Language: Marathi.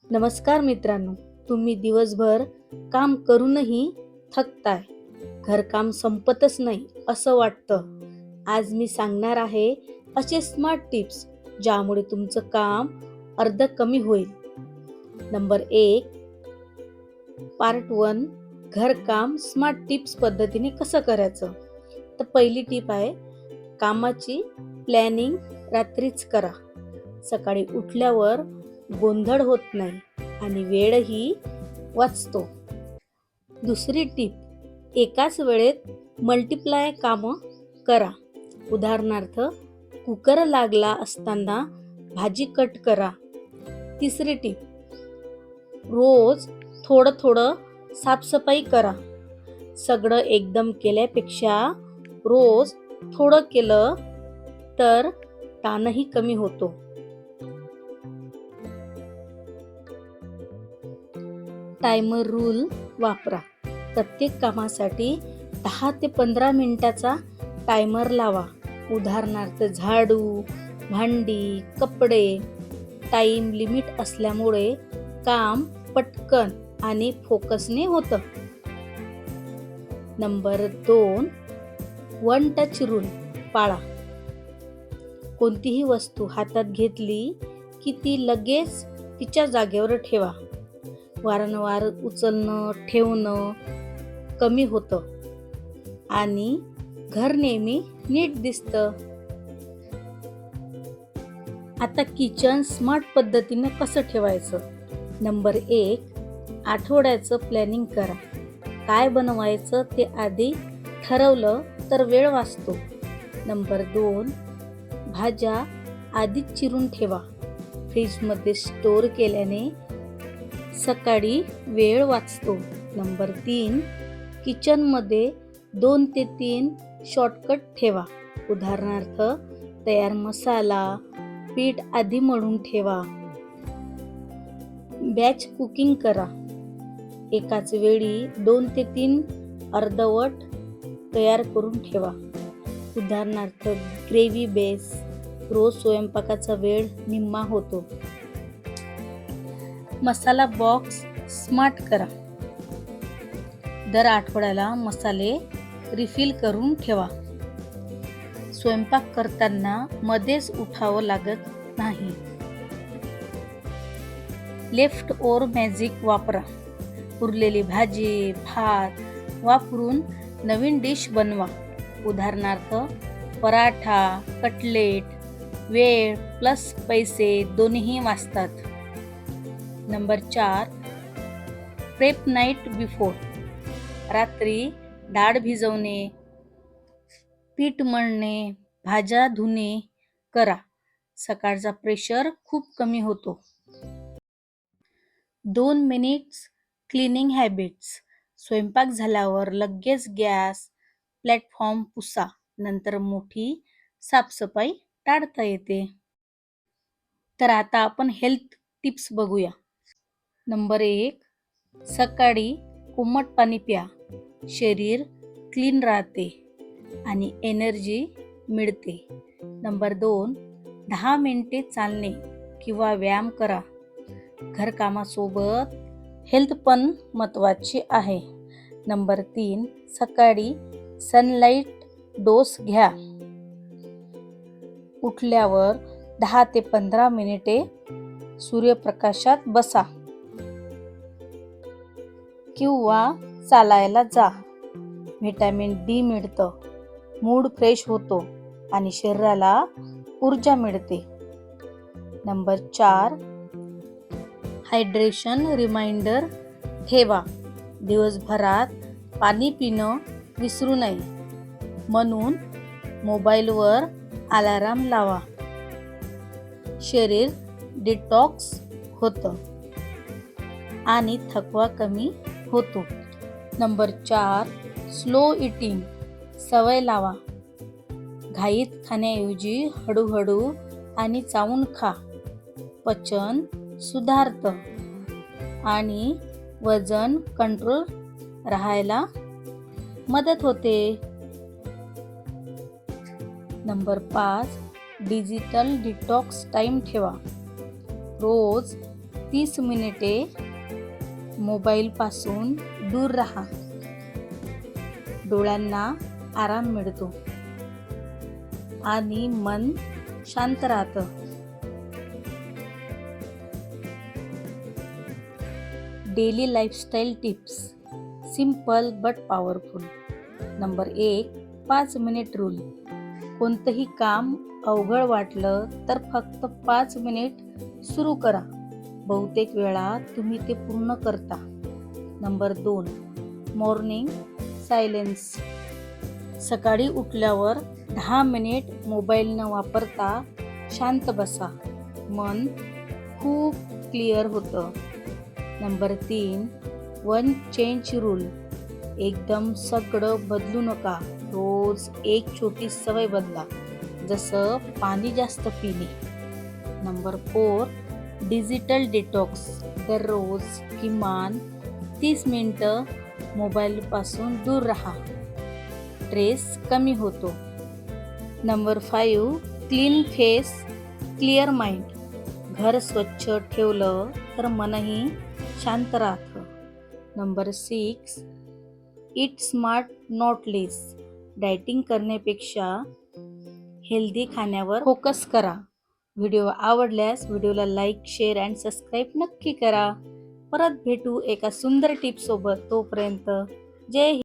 नमस्कार मित्रांनो, तुम्ही दिवसभर काम करूनही थकताय, घरकाम संपतच नाही असं वाटतं. आज मी सांगणार आहे असे स्मार्ट टिप्स ज्यामुळे तुमचं काम अर्ध कमी होईल. नंबर 1, पार्ट 1, घरकाम स्मार्ट टिप्स पद्धतीने कसं करायचं. तर पहिली टिप आहे, कामाची प्लॅनिंग रात्रीच करा. सकाळी उठल्यावर गोंधळ होत नाही आणि वेळही वाचतो. दुसरी टीप, एकाच वेळेत मल्टिप्लाय कामं करा. उदाहरणार्थ, कुकर लागला असताना भाजी कट करा. तिसरी टीप, रोज थोडं थोडं साफसफाई करा. सगळं एकदम केल्यापेक्षा रोज थोडं केलं तर ताणही कमी होतो. टायमर रूल वापरा. प्रत्येक कामासाठी 10 ते 15 मिनिटाचा टायमर लावा. उदाहरणार्थ, झाडू, भांडी, कपडे. टाइम लिमिट असल्यामुळे काम पटकन आणि फोकसने होतं. नंबर 2, वन टच रूल पाळा. कोणतीही वस्तू हातात घेतली की ती लगेच तिच्या जागेवर ठेवा. वारंवार उचलणं ठेवणं कमी होतं आणि घर नेहमी नीट दिसतं. आता किचन स्मार्ट पद्धतीने कसं ठेवायचं. नंबर 1, आठवड्याचं प्लॅनिंग करा. काय बनवायचं ते आधी ठरवलं तर वेळ वाचतो. नंबर 2, भाज्या आधीच चिरून ठेवा. फ्रीजमध्ये स्टोअर केल्याने सकाळी वेळ वाचतो. नंबर 3, किचनमध्ये 2 ते 3 शॉर्टकट ठेवा. उदाहरणार्थ, तयार मसाला, पीठ आधी मळून ठेवा. बॅच कुकिंग करा. एकाच वेळी 2 ते 3 अर्धवट तयार करून ठेवा. उदाहरणार्थ, ग्रेव्ही बेस. रोज स्वयंपाकाचा वेळ निम्मा होतो. मसाला बॉक्स स्मार्ट करा. दर आठवड्याला मसाले रिफिल करून ठेवा. स्वयंपाक करताना मध्येच उठावं लागत नाही. लेफ्ट ओव्हर मॅजिक वापरा. उरलेली भाजी, भात वापरून नवीन डिश बनवा. उदाहरणार्थ, पराठा, कटलेट. वेळ प्लस पैसे दोन्ही वाचतात. Number 4, prep night before. रात्री डाळ भिजवणे, पीठ मळणे, भाज्या धुणे करा. सकाळचा प्रेशर खूप कमी होतो. 2 मिनिट्स क्लिनिंग हॅबिट्स. स्वयंपाक झाल्यावर लगेच गॅस, प्लॅटफॉर्म पुसा. नंतर मोठी साफसफाई टाळता येते. तर आता आपण हेल्थ टिप्स बघूया. नंबर 1, सकाळी कोमट पाणी प्या. शरीर क्लीन राहते आणि एनर्जी मिळते. नंबर 2, 10 मिनिटे चालणे किंवा व्यायाम करा. घरकामासोबत हेल्थ पण महत्त्वाची आहे. नंबर 3, सकाळी सनलाईट डोस घ्या. उठल्यावर 10 ते 15 मिनिटे सूर्यप्रकाशात बसा किंवा चालायला जा. व्हिटॅमिन डी मिळतं, मूड फ्रेश होतो आणि शरीराला ऊर्जा मिळते. नंबर 4, हायड्रेशन रिमाइंडर ठेवा. दिवसभरात पाणी पिणं विसरू नये, म्हणून मोबाईलवर अलार्म लावा. शरीर डिटॉक्स होतं आणि थकवा कमी होतो. नंबर 4, स्लो इटिंग सवय लावा. घाईत खाण्याऐवजी हळूहळू आणि चावून खा. पचन सुधारतं आणि वजन कंट्रोल राहायला मदत होते. नंबर 5, डिजिटल डिटॉक्स टाइम ठेवा. रोज 30 मिनिटे मोबाईलपासून दूर राहा. डोळ्यांना आराम मिळतो आणि मन शांत राहतं. Daily lifestyle tips, simple but powerful. Number 1, 5 minute rule. कोणतंही काम अवघड वाटलं तर फक्त 5 मिनिट सुरू करा. बहुतेक वेळा तुम्ही ते पूर्ण करता. Number 2, morning silence. सकाळी उठल्यावर 10 मिनिट मोबाईल न वापरता शांत बसा. मन खूप क्लिअर होतं. Number 3, 1 change rule. एकदम सगळं बदलू नका. रोज एक छोटी सवय बदला, जसं पाणी जास्त पिणे. Number 4, digital detox. दररोज किमान 30 मिनिटं मोबाईलपासून दूर राहा. स्ट्रेस कमी होतो. Number 5, clean face, clear mind. घर स्वच्छ ठेवलं तर मनही शांत राहतं. Number 6, eat smart not less. Dieting करण्यापेक्षा हेल्दी खाण्यावर फोकस करा. व्हिडिओ आवडल्यास व्हिडिओला लाईक, शेअर अँड सबस्क्राईब नक्की करा. परत भेटू एका सुंदर टिप्ससोबत. तोपर्यंत जय हिंद.